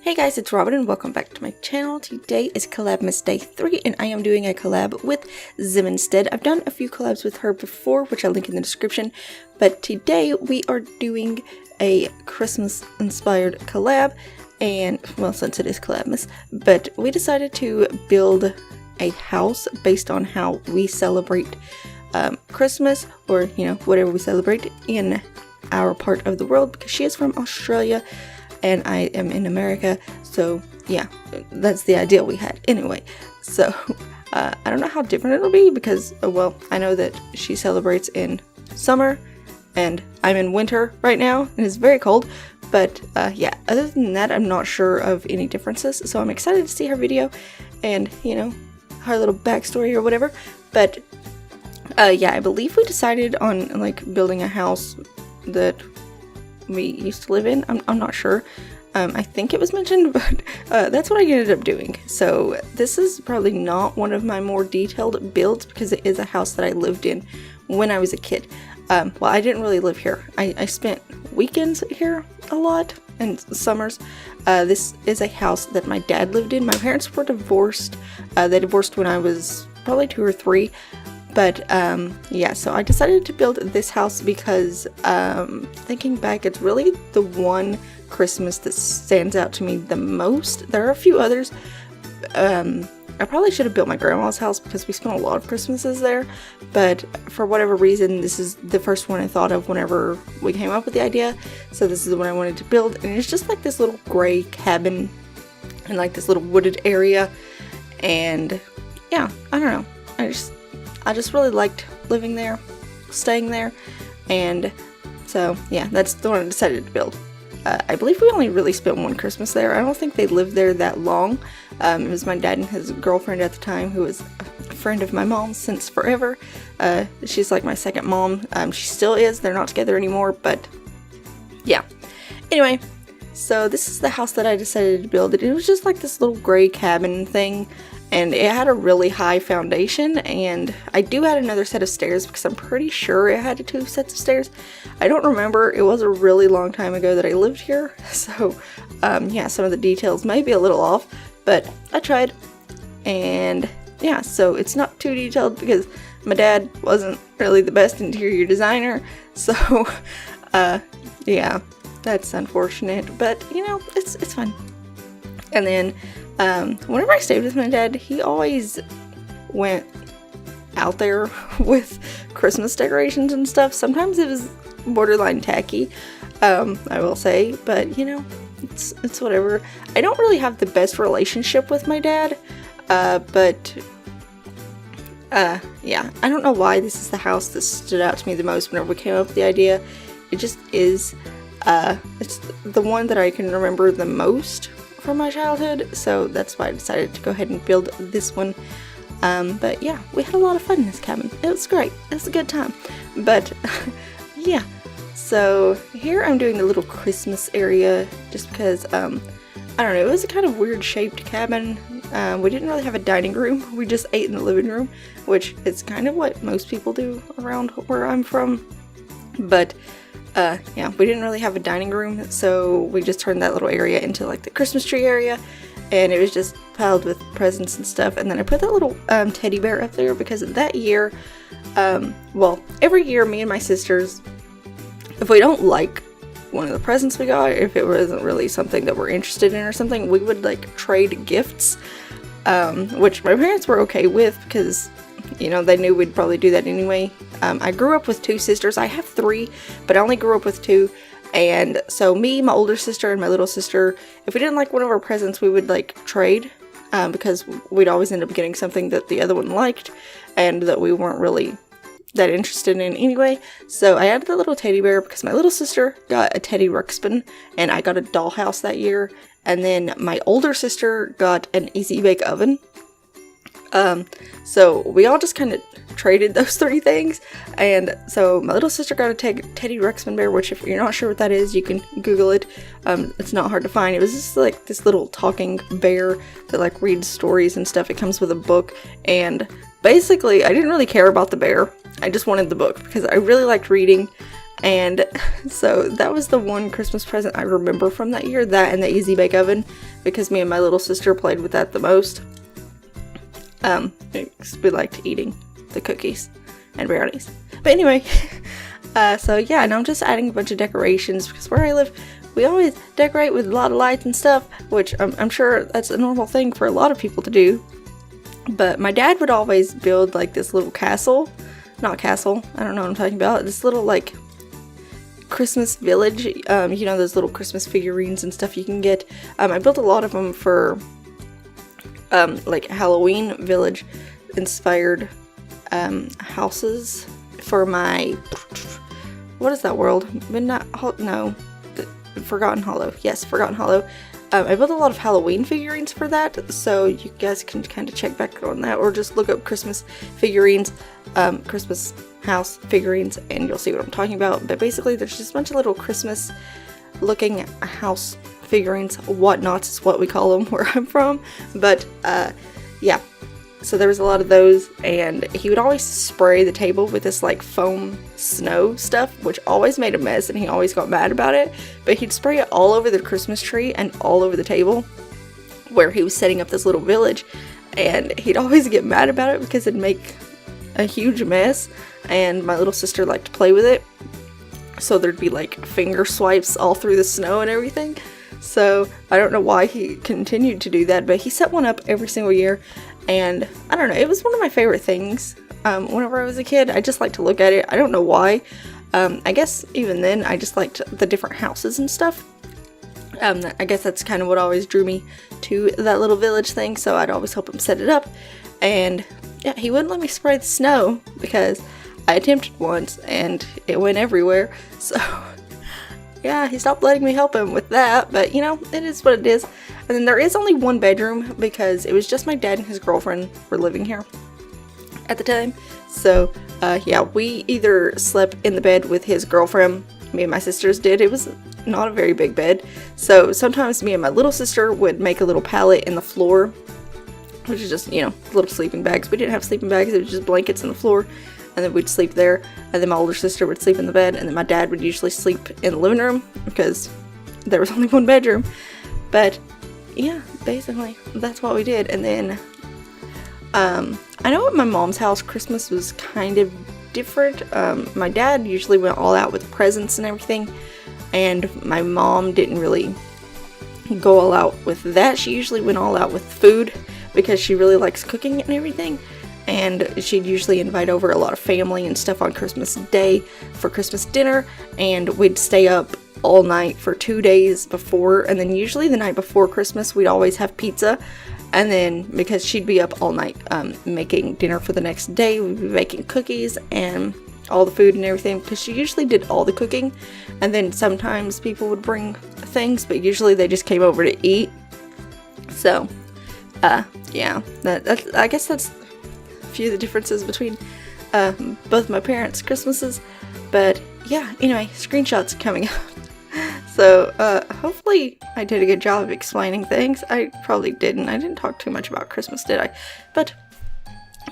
Hey guys, it's Robin and welcome back to my channel. Today is Collabmas Day 3 and I am doing a collab with Ziminstead. I've done a few collabs with her before, which I'll link in the description, but today we are doing a Christmas inspired collab, and well, since it is Collabmas, but we decided to build a house based on how we celebrate Christmas, or you know, whatever we celebrate in our part of the world, because she is from Australia and I am in America, so yeah, that's the idea we had anyway. So I don't know how different it'll be because, well, I know that she celebrates in summer and I'm in winter right now and it's very cold, but yeah, other than that, I'm not sure of any differences, so I'm excited to see her video and, you know, her little backstory or whatever. But yeah, I believe we decided on like building a house that we used to live in. I'm not sure. I think it was mentioned, but that's what I ended up doing. So this is probably not one of my more detailed builds because it is a house that I lived in when I was a kid. Well, I didn't really live here. I spent weekends here a lot and summers. This is a house that my dad lived in. My parents were divorced. They divorced when I was probably 2 or 3. But yeah, so I decided to build this house because thinking back, it's really the one Christmas that stands out to me the most. There are a few others. I probably should have built my grandma's house because we spent a lot of Christmases there, but for whatever reason, this is the first one I thought of whenever we came up with the idea. So this is the one I wanted to build, and it's just like this little gray cabin in like this little wooded area. And yeah, I don't know, I just really liked living there, staying there, and so yeah, that's the one I decided to build. I believe we only really spent one Christmas there. I don't think they lived there that long. It was my dad and his girlfriend at the time, who was a friend of my mom's since forever. She's like my second mom. She still is. They're not together anymore, but yeah. Anyway, so this is the house that I decided to build. It was just like this little gray cabin thing. And it had a really high foundation, and I do add another set of stairs because I'm pretty sure it had 2 sets of stairs. I don't remember. It was a really long time ago that I lived here, so yeah, some of the details may be a little off, but I tried. And yeah, so it's not too detailed because my dad wasn't really the best interior designer, so yeah, that's unfortunate, but you know, it's fun. And then whenever I stayed with my dad, he always went out there with Christmas decorations and stuff. Sometimes it was borderline tacky, I will say, but you know, it's whatever. I don't really have the best relationship with my dad, but yeah, I don't know why this is the house that stood out to me the most whenever we came up with the idea. It just is, it's the one that I can remember the most from my childhood, so that's why I decided to go ahead and build this one. But yeah, we had a lot of fun in this cabin. It was great. It was a good time. But yeah, so here I'm doing the little Christmas area just because I don't know, it was a kind of weird shaped cabin. We didn't really have a dining room. We just ate in the living room, which is kind of what most people do around where I'm from. But yeah, we didn't really have a dining room, so we just turned that little area into like the Christmas tree area, and it was just piled with presents and stuff. And then I put that little teddy bear up there because that year, well, every year me and my sisters, if we don't like one of the presents we got. If it wasn't really something that we're interested in or something, we would like trade gifts, which my parents were okay with because, you know, they knew we'd probably do that anyway. I grew up with 2 sisters. I have 3, but I only grew up with 2. And so me, my older sister, and my little sister, if we didn't like one of our presents, we would like trade, because we'd always end up getting something that the other one liked and that we weren't really that interested in anyway. So I added the little teddy bear because my little sister got a Teddy Ruxpin and I got a dollhouse that year. And then my older sister got an Easy Bake Oven. So we all just kind of traded those 3 things. And so my little sister got a Teddy Ruxpin bear, which if you're not sure what that is, you can Google it. It's not hard to find. It was just like this little talking bear that like reads stories and stuff. It comes with a book, and basically I didn't really care about the bear. I just wanted the book because I really liked reading. And so that was the one Christmas present I remember from that year, that and the Easy Bake Oven, because me and my little sister played with that the most. We liked eating the cookies and brownies. But anyway, so yeah, and I'm just adding a bunch of decorations because where I live, we always decorate with a lot of lights and stuff, which I'm sure that's a normal thing for a lot of people to do. But my dad would always build like this little castle, not castle, I don't know what I'm talking about, this little like Christmas village, you know, those little Christmas figurines and stuff you can get. I built a lot of them for like Halloween village inspired houses for my, what is that world? Forgotten Hollow. Yes, Forgotten Hollow. I built a lot of Halloween figurines for that, so you guys can kind of check back on that, or just look up Christmas figurines, Christmas house figurines, and you'll see what I'm talking about. But basically, there's just a bunch of little Christmas looking house figurines, whatnots is what we call them where I'm from. But yeah, so there was a lot of those, and he would always spray the table with this like foam snow stuff, which always made a mess, and he always got mad about it. But he'd spray it all over the Christmas tree and all over the table where he was setting up this little village, and he'd always get mad about it because it'd make a huge mess, and my little sister liked to play with it, so there'd be like finger swipes all through the snow and everything. So I don't know why he continued to do that, but he set one up every single year, and I don't know, it was one of my favorite things. Whenever I was a kid, I just liked to look at it. I don't know why. I guess even then I just liked the different houses and stuff. I guess that's kind of what always drew me to that little village thing, so I'd always help him set it up. And yeah, he wouldn't let me spray the snow because I attempted once and it went everywhere. So yeah, he stopped letting me help him with that, but you know, it is what it is. And then there is only one bedroom because it was just my dad and his girlfriend were living here at the time. So yeah, we either slept in the bed with his girlfriend, me and my sisters did. It was not a very big bed, so sometimes me and my little sister would make a little pallet in the floor, which is just, you know, little sleeping bags. We didn't have sleeping bags, it was just blankets on the floor, and then we'd sleep there. And then my older sister would sleep in the bed, and then my dad would usually sleep in the living room because there was only one bedroom. But yeah, basically that's what we did. And then I know at my mom's house Christmas was kind of different. My dad usually went all out with presents and everything, and my mom didn't really go all out with that. She usually went all out with food because she really likes cooking and everything, and she'd usually invite over a lot of family and stuff on Christmas Day for Christmas dinner, and we'd stay up all night for 2 days before, and then usually the night before Christmas we'd always have pizza. And then because she'd be up all night making dinner for the next day, we'd be making cookies and all the food and everything, because she usually did all the cooking. And then sometimes people would bring things, but usually they just came over to eat. So yeah, I guess that's a few of the differences between both my parents' Christmases. But yeah, anyway, screenshots coming up. So hopefully I did a good job of explaining things. I probably didn't. I didn't talk too much about Christmas, did I? But,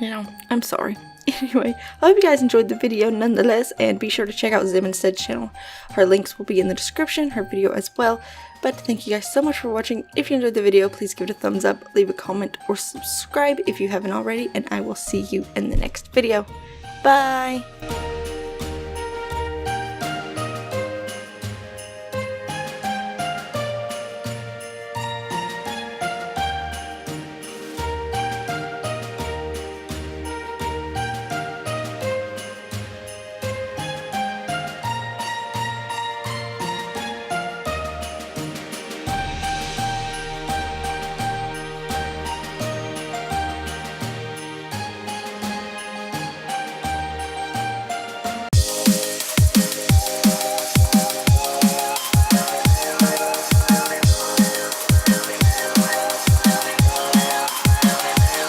you know, I'm sorry. Anyway, I hope you guys enjoyed the video nonetheless, and be sure to check out Ziminstead's channel. Her links will be in the description, her video as well. But thank you guys so much for watching. If you enjoyed the video, please give it a thumbs up, leave a comment, or subscribe if you haven't already, and I will see you in the next video. Bye!